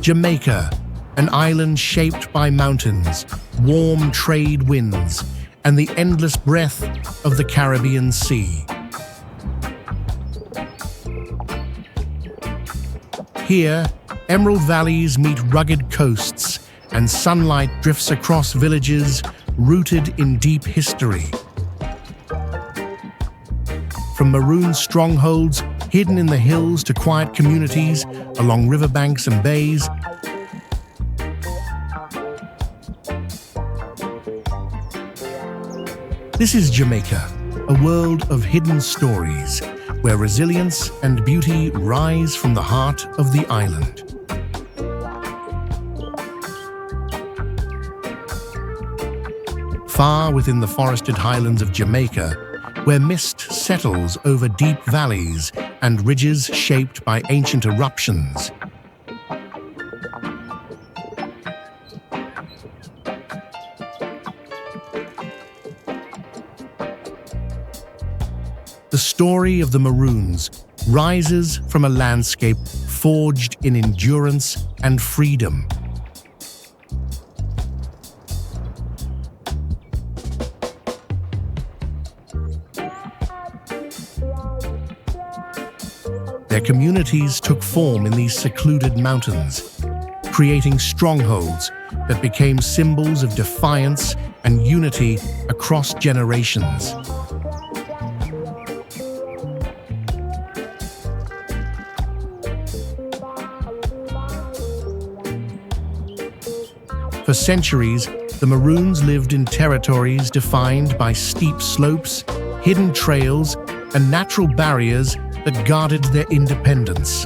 Jamaica, an island shaped by mountains, warm trade winds, and the endless breadth of the Caribbean Sea. Here, emerald valleys meet rugged coasts, and sunlight drifts across villages rooted in deep history. From Maroon strongholds hidden in the hills to quiet communities along riverbanks and bays, this is Jamaica, a world of hidden stories, where resilience and beauty rise from the heart of the island. Far within the forested highlands of Jamaica, where mist settles over deep valleys and ridges shaped by ancient eruptions, the story of the Maroons rises from a landscape forged in endurance and freedom. Their communities took form in these secluded mountains, creating strongholds that became symbols of defiance and unity across generations. For centuries, the Maroons lived in territories defined by steep slopes, hidden trails, and natural barriers that guarded their independence.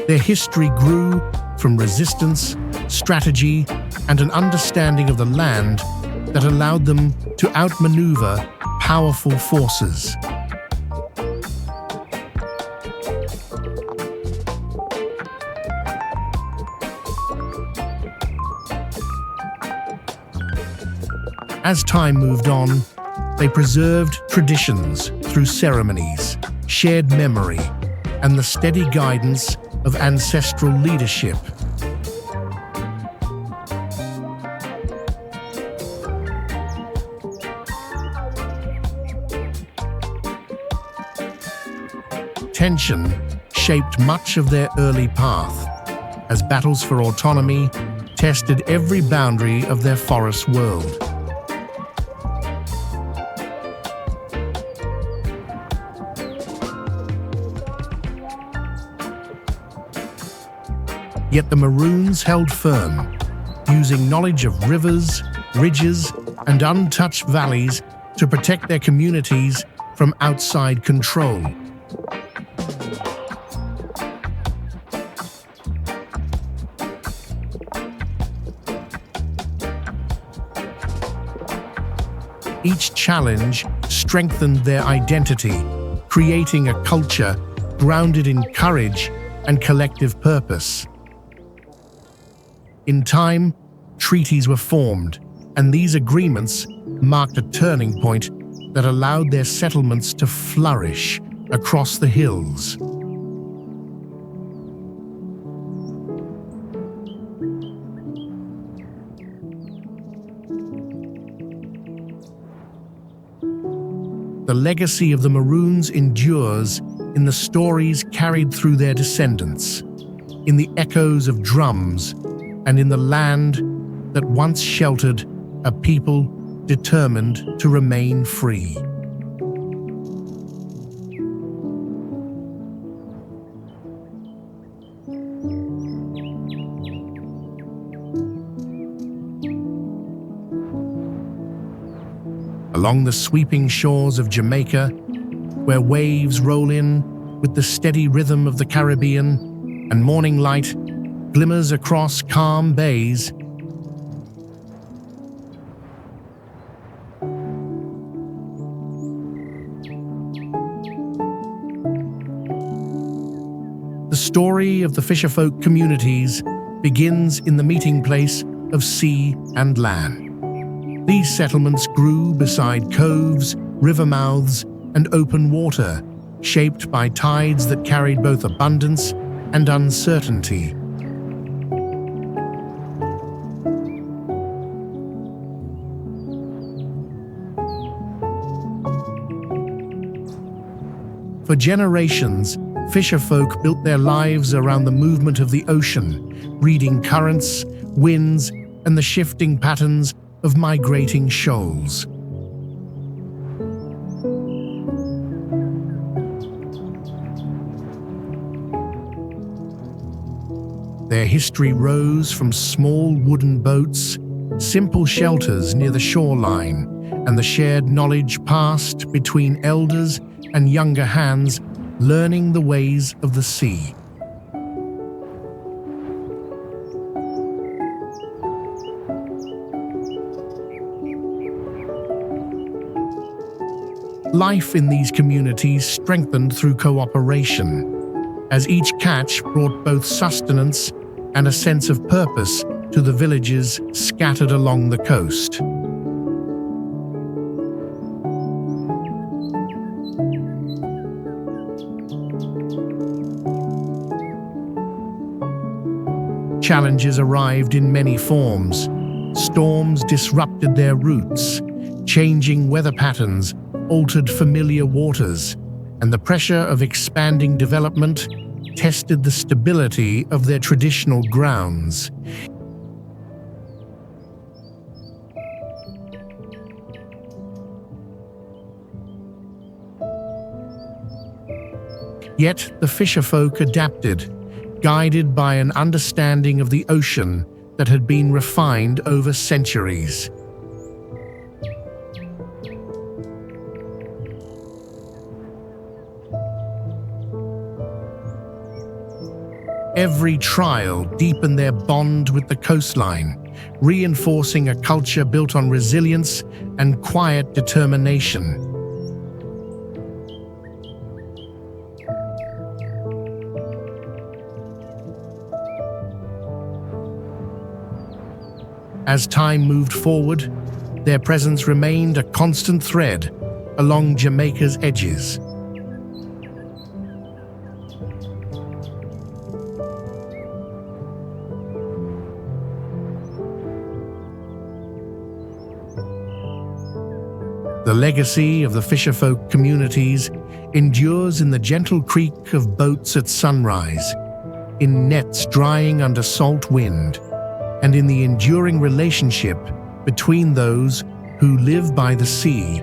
Their history grew from resistance, strategy, and an understanding of the land that allowed them to outmaneuver powerful forces. As time moved on, they preserved traditions through ceremonies, shared memory, and the steady guidance of ancestral leadership. Tension shaped much of their early path, as battles for autonomy tested every boundary of their forest world. Yet the Maroons held firm, using knowledge of rivers, ridges, and untouched valleys to protect their communities from outside control. Each challenge strengthened their identity, creating a culture grounded in courage and collective purpose. In time, treaties were formed, and these agreements marked a turning point that allowed their settlements to flourish across the hills. The legacy of the Maroons endures in the stories carried through their descendants, in the echoes of drums, and in the land that once sheltered a people determined to remain free. Along the sweeping shores of Jamaica, where waves roll in with the steady rhythm of the Caribbean and morning light glimmers across calm bays, the story of the fisherfolk communities begins in the meeting place of sea and land. These settlements grew beside coves, river mouths, and open water, shaped by tides that carried both abundance and uncertainty. For generations, fisherfolk built their lives around the movement of the ocean, reading currents, winds, and the shifting patterns of migrating shoals. Their history rose from small wooden boats, simple shelters near the shoreline, and the shared knowledge passed between elders and younger hands, learning the ways of the sea. Life in these communities strengthened through cooperation, as each catch brought both sustenance and a sense of purpose to the villages scattered along the coast. Challenges arrived in many forms. Storms disrupted their routes, changing weather patterns altered familiar waters, and the pressure of expanding development tested the stability of their traditional grounds. Yet the fisherfolk adapted, guided by an understanding of the ocean that had been refined over centuries. Every trial deepened their bond with the coastline, reinforcing a culture built on resilience and quiet determination. As time moved forward, their presence remained a constant thread along Jamaica's edges. The legacy of the fisherfolk communities endures in the gentle creak of boats at sunrise, in nets drying under salt wind, and in the enduring relationship between those who live by the sea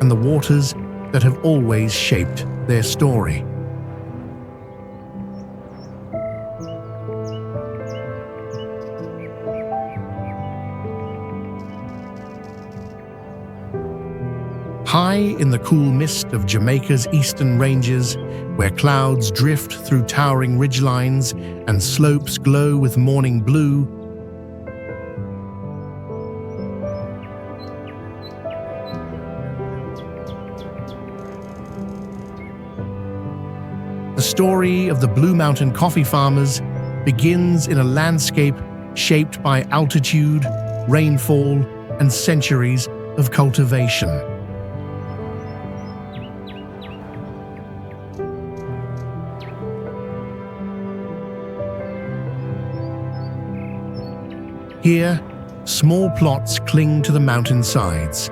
and the waters that have always shaped their story. High in the cool mist of Jamaica's eastern ranges, where clouds drift through towering ridgelines and slopes glow with morning blue, the story of the Blue Mountain coffee farmers begins in a landscape shaped by altitude, rainfall, and centuries of cultivation. Here, small plots cling to the mountainsides,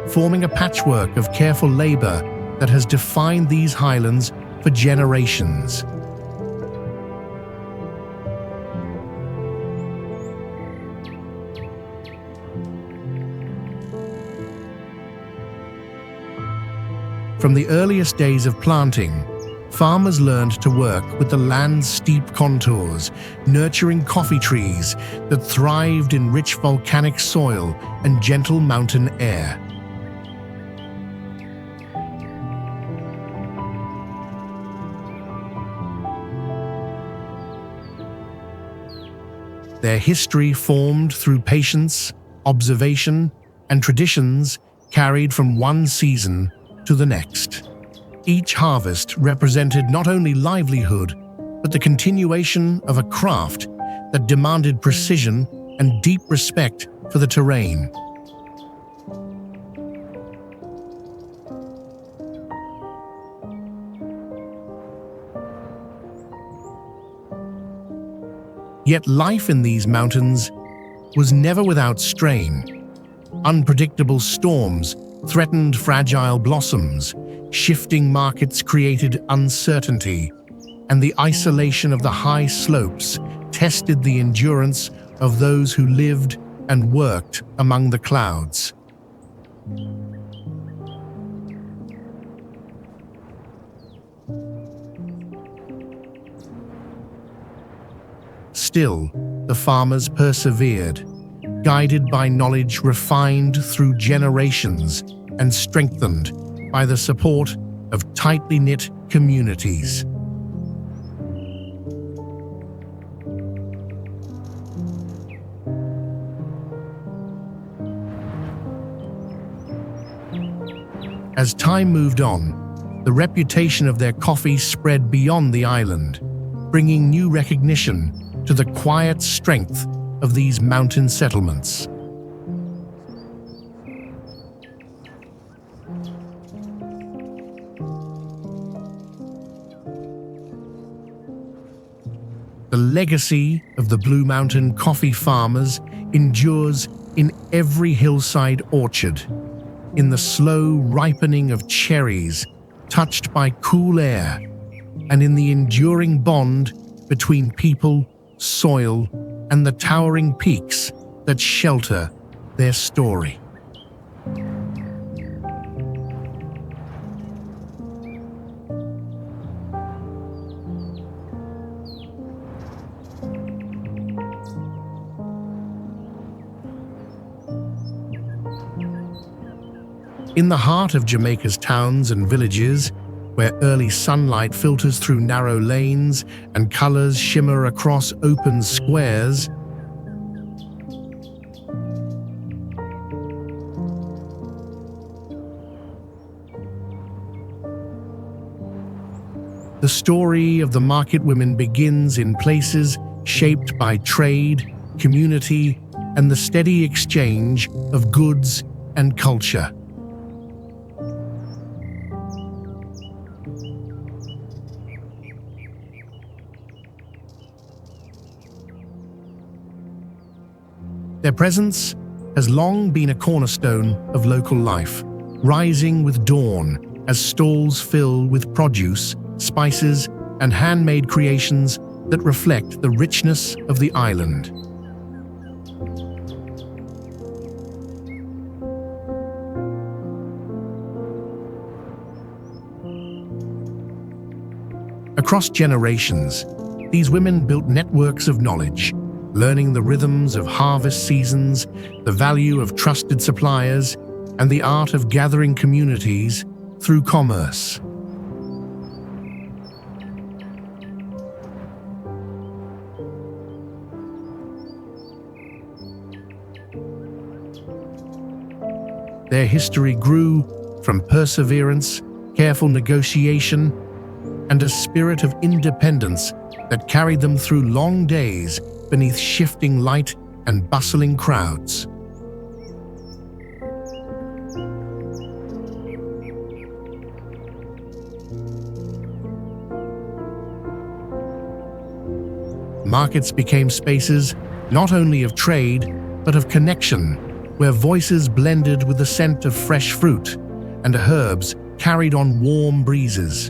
forming a patchwork of careful labor that has defined these highlands for generations. From the earliest days of planting, farmers learned to work with the land's steep contours, nurturing coffee trees that thrived in rich volcanic soil and gentle mountain air. Their history formed through patience, observation, and traditions carried from one season to the next. Each harvest represented not only livelihood, but the continuation of a craft that demanded precision and deep respect for the terrain. Yet life in these mountains was never without strain. Unpredictable storms threatened fragile blossoms, shifting markets created uncertainty, and the isolation of the high slopes tested the endurance of those who lived and worked among the clouds. Still, the farmers persevered, guided by knowledge refined through generations and strengthened by the support of tightly knit communities. As time moved on, the reputation of their coffee spread beyond the island, bringing new recognition to the quiet strength of these mountain settlements. The legacy of the Blue Mountain coffee farmers endures in every hillside orchard, in the slow ripening of cherries touched by cool air, and in the enduring bond between people, soil, and the towering peaks that shelter their story. In the heart of Jamaica's towns and villages, where early sunlight filters through narrow lanes and colors shimmer across open squares, the story of the market women begins in places shaped by trade, community, and the steady exchange of goods and culture. Their presence has long been a cornerstone of local life, rising with dawn as stalls fill with produce, spices, and handmade creations that reflect the richness of the island. Across generations, these women built networks of knowledge, learning the rhythms of harvest seasons, the value of trusted suppliers, and the art of gathering communities through commerce. Their history grew from perseverance, careful negotiation, and a spirit of independence that carried them through long days beneath shifting light and bustling crowds. Markets became spaces not only of trade, but of connection, where voices blended with the scent of fresh fruit and herbs carried on warm breezes.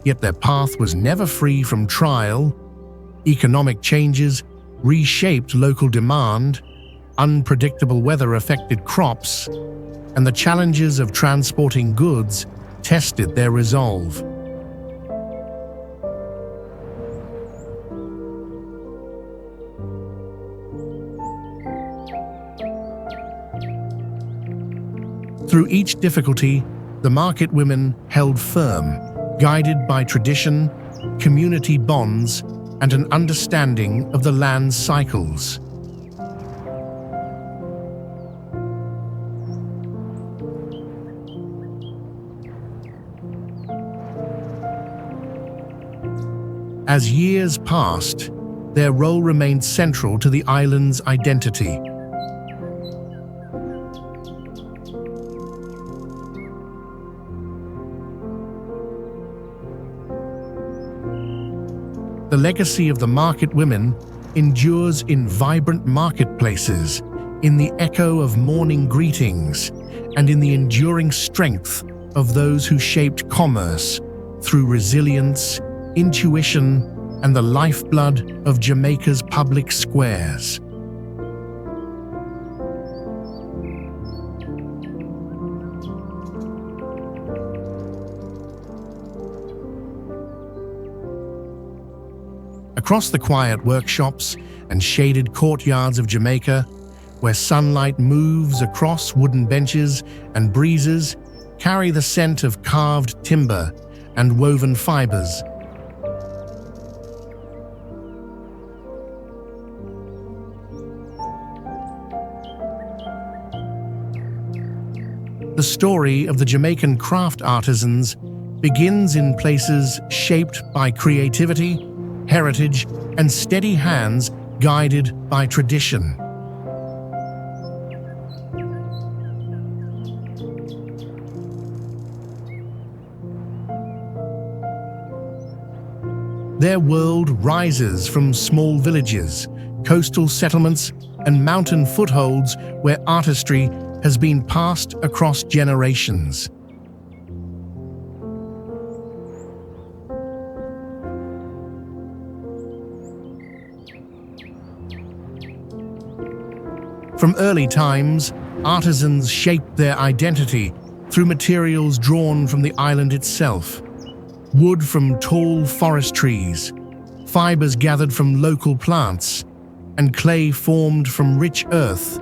Yet their path was never free from trial. Economic changes reshaped local demand, unpredictable weather affected crops, and the challenges of transporting goods tested their resolve. Through each difficulty, the market women held firm, guided by tradition, community bonds, and an understanding of the land's cycles. As years passed, their role remained central to the island's identity. The legacy of the market women endures in vibrant marketplaces, in the echo of morning greetings, and in the enduring strength of those who shaped commerce through resilience, intuition, and the lifeblood of Jamaica's public squares. Across the quiet workshops and shaded courtyards of Jamaica, where sunlight moves across wooden benches and breezes carry the scent of carved timber and woven fibers. The story of the Jamaican craft artisans begins in places shaped by creativity, heritage, and steady hands guided by tradition. Their world rises from small villages, coastal settlements, and mountain footholds where artistry has been passed across generations. From early times, artisans shaped their identity through materials drawn from the island itself. Wood from tall forest trees, fibers gathered from local plants, and clay formed from rich earth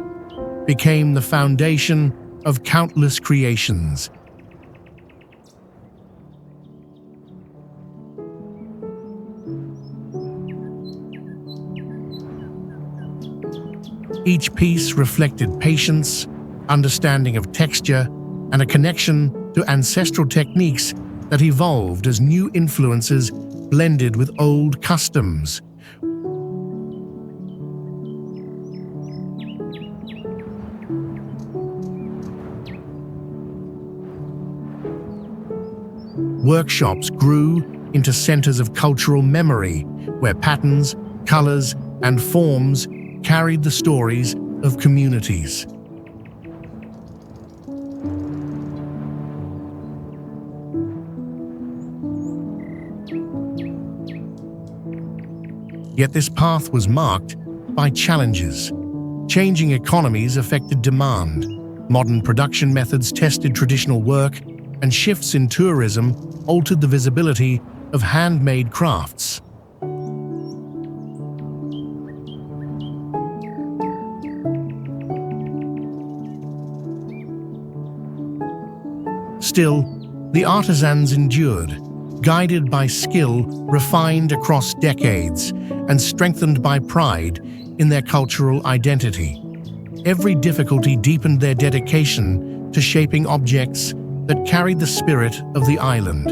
became the foundation of countless creations. Each piece reflected patience, understanding of texture, and a connection to ancestral techniques that evolved as new influences blended with old customs. Workshops grew into centers of cultural memory, where patterns, colors, and forms carried the stories of communities. Yet this path was marked by challenges. Changing economies affected demand, modern production methods tested traditional work, and shifts in tourism altered the visibility of handmade crafts. Still, the artisans endured, guided by skill refined across decades and strengthened by pride in their cultural identity. Every difficulty deepened their dedication to shaping objects that carried the spirit of the island.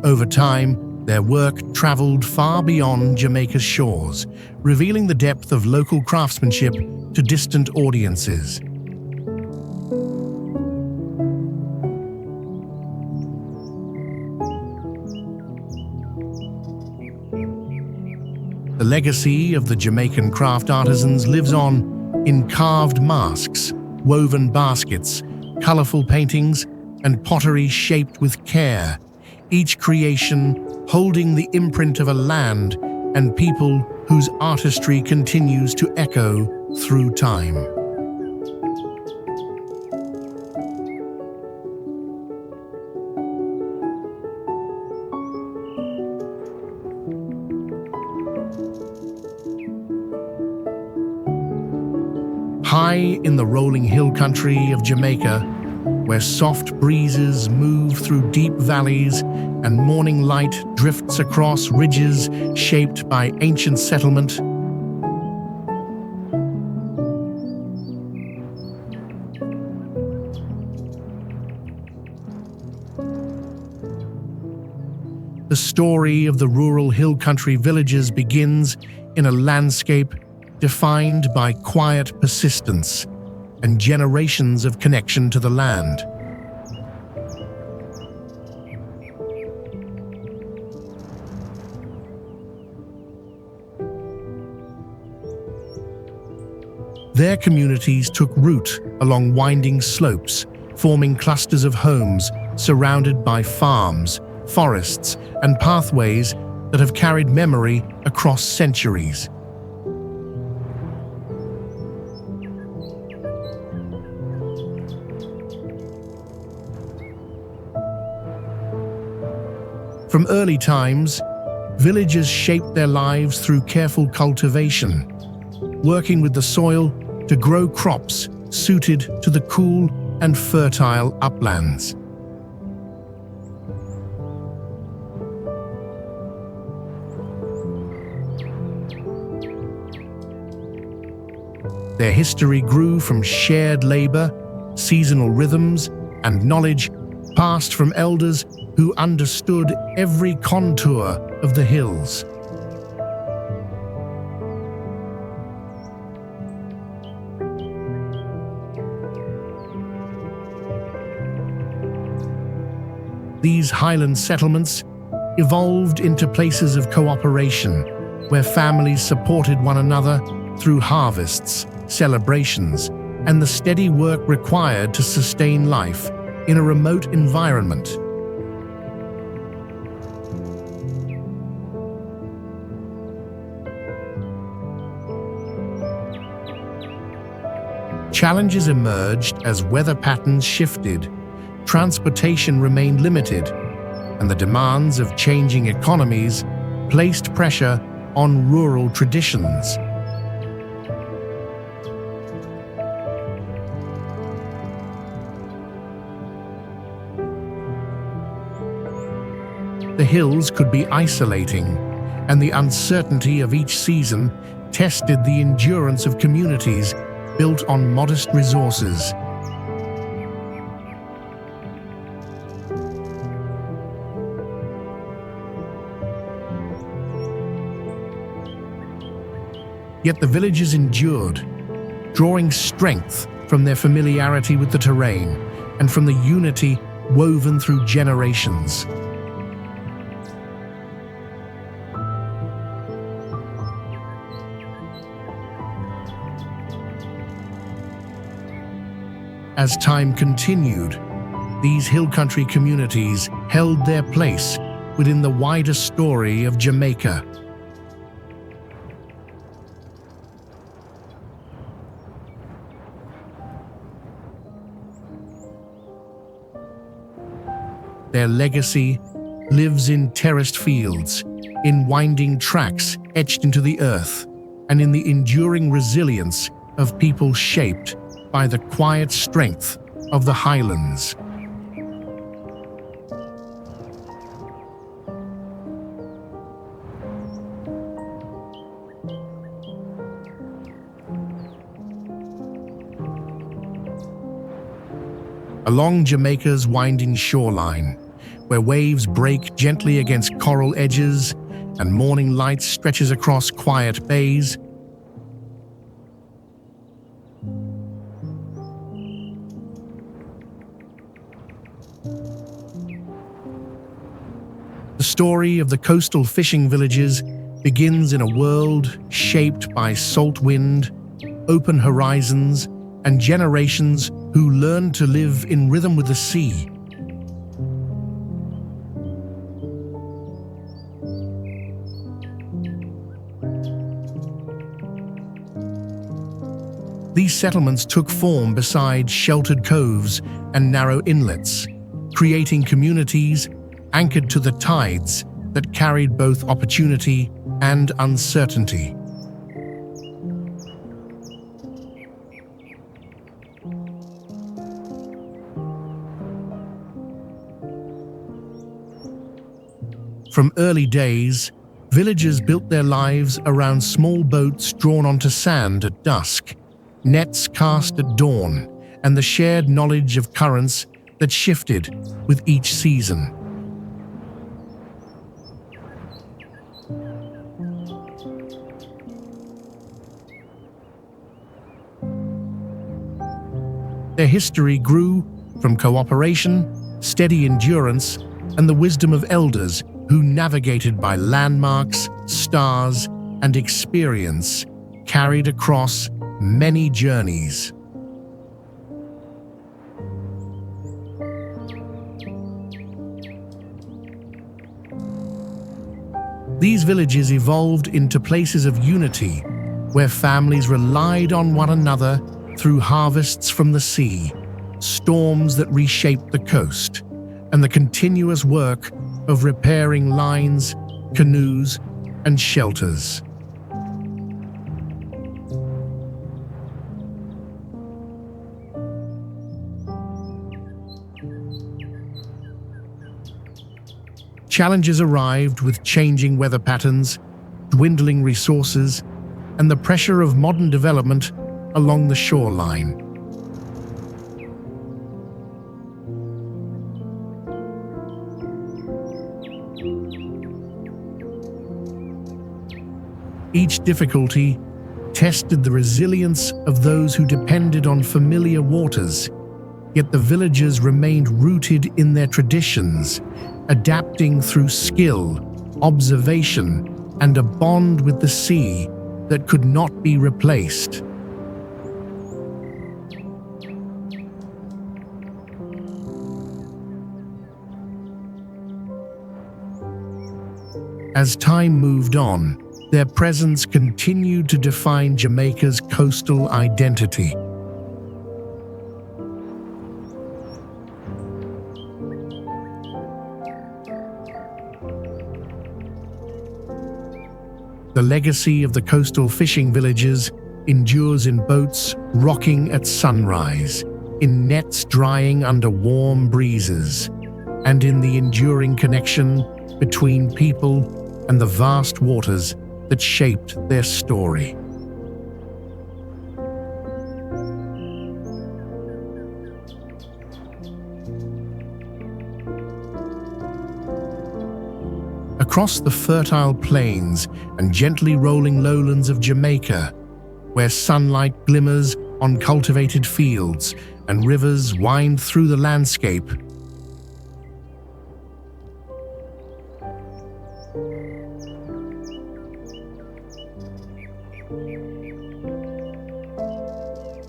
Over time, their work traveled far beyond Jamaica's shores, revealing the depth of local craftsmanship to distant audiences. The legacy of the Jamaican craft artisans lives on in carved masks, woven baskets, colorful paintings, and pottery shaped with care, each creation holding the imprint of a land and people whose artistry continues to echo through time. High in the rolling hill country of Jamaica, where soft breezes move through deep valleys and morning light drifts across ridges shaped by ancient settlement, the story of the rural hill country villages begins in a landscape defined by quiet persistence, and generations of connection to the land. Their communities took root along winding slopes, forming clusters of homes surrounded by farms, forests, and pathways that have carried memory across centuries. From early times, villagers shaped their lives through careful cultivation, working with the soil to grow crops suited to the cool and fertile uplands. Their history grew from shared labor, seasonal rhythms, and knowledge passed from elders who understood every contour of the hills. These highland settlements evolved into places of cooperation, where families supported one another through harvests, celebrations, and the steady work required to sustain life in a remote environment. Challenges emerged as weather patterns shifted, transportation remained limited, and the demands of changing economies placed pressure on rural traditions. The hills could be isolating, and the uncertainty of each season tested the endurance of communities built on modest resources. Yet the villages endured, drawing strength from their familiarity with the terrain and from the unity woven through generations. As time continued, these hill country communities held their place within the wider story of Jamaica. Their legacy lives in terraced fields, in winding tracks etched into the earth, and in the enduring resilience of people shaped by the quiet strength of the highlands. Along Jamaica's winding shoreline, where waves break gently against coral edges and morning light stretches across quiet bays, the story of the coastal fishing villages begins in a world shaped by salt wind, open horizons, and generations who learned to live in rhythm with the sea. These settlements took form beside sheltered coves and narrow inlets, creating communities anchored to the tides that carried both opportunity and uncertainty. From early days, villagers built their lives around small boats drawn onto sand at dusk, nets cast at dawn, and the shared knowledge of currents that shifted with each season. Their history grew from cooperation, steady endurance, and the wisdom of elders who navigated by landmarks, stars, and experience carried across many journeys. These villages evolved into places of unity, where families relied on one another through harvests from the sea, storms that reshaped the coast, and the continuous work of repairing lines, canoes, and shelters. Challenges arrived with changing weather patterns, dwindling resources, and the pressure of modern development along the shoreline. Each difficulty tested the resilience of those who depended on familiar waters, yet the villagers remained rooted in their traditions, adapting through skill, observation, and a bond with the sea that could not be replaced. As time moved on, their presence continued to define Jamaica's coastal identity. The legacy of the coastal fishing villages endures in boats rocking at sunrise, in nets drying under warm breezes, and in the enduring connection between people and the vast waters that shaped their story. Across the fertile plains and gently rolling lowlands of Jamaica, where sunlight glimmers on cultivated fields and rivers wind through the landscape,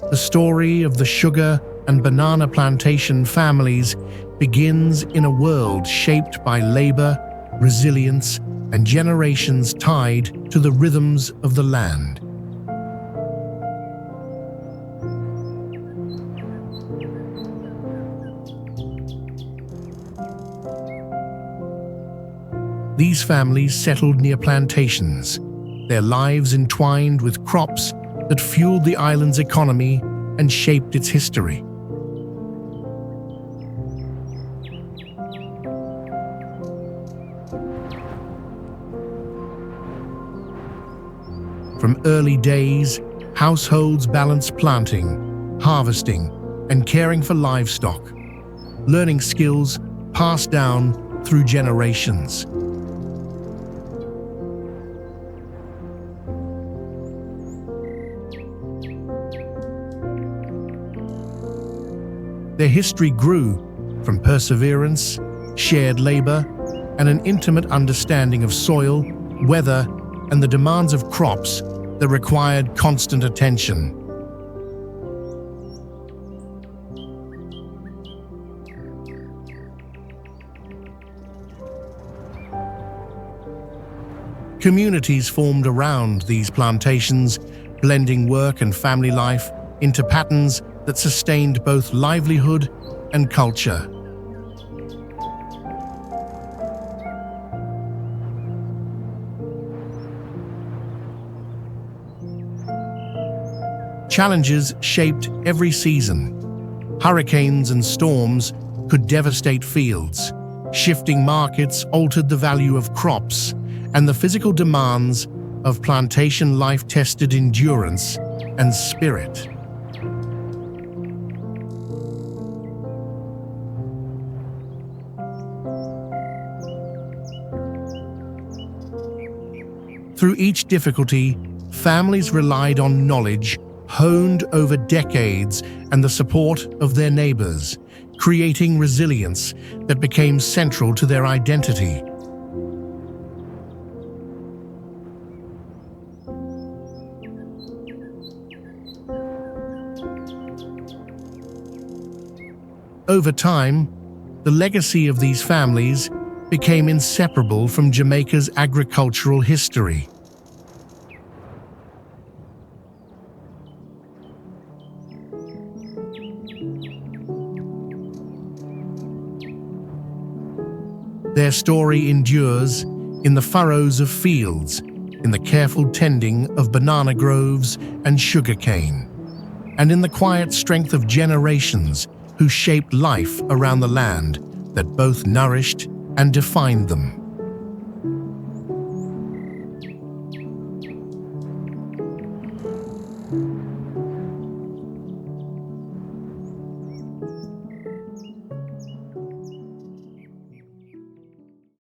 the story of the sugar and banana plantation families begins in a world shaped by labor, resilience, and generations tied to the rhythms of the land. These families settled near plantations, their lives entwined with crops that fueled the island's economy and shaped its history. From early days, households balanced planting, harvesting, and caring for livestock, learning skills passed down through generations. Their history grew from perseverance, shared labor, and an intimate understanding of soil, weather, and the demands of crops that required constant attention. Communities formed around these plantations, blending work and family life into patterns that sustained both livelihood and culture. Challenges shaped every season. Hurricanes and storms could devastate fields. Shifting markets altered the value of crops, and the physical demands of plantation life tested endurance and spirit. Through each difficulty, families relied on knowledge, honed over decades and the support of their neighbors, creating resilience that became central to their identity. Over time, the legacy of these families became inseparable from Jamaica's agricultural history. Their story endures in the furrows of fields, in the careful tending of banana groves and sugarcane, and in the quiet strength of generations who shaped life around the land that both nourished and defined them.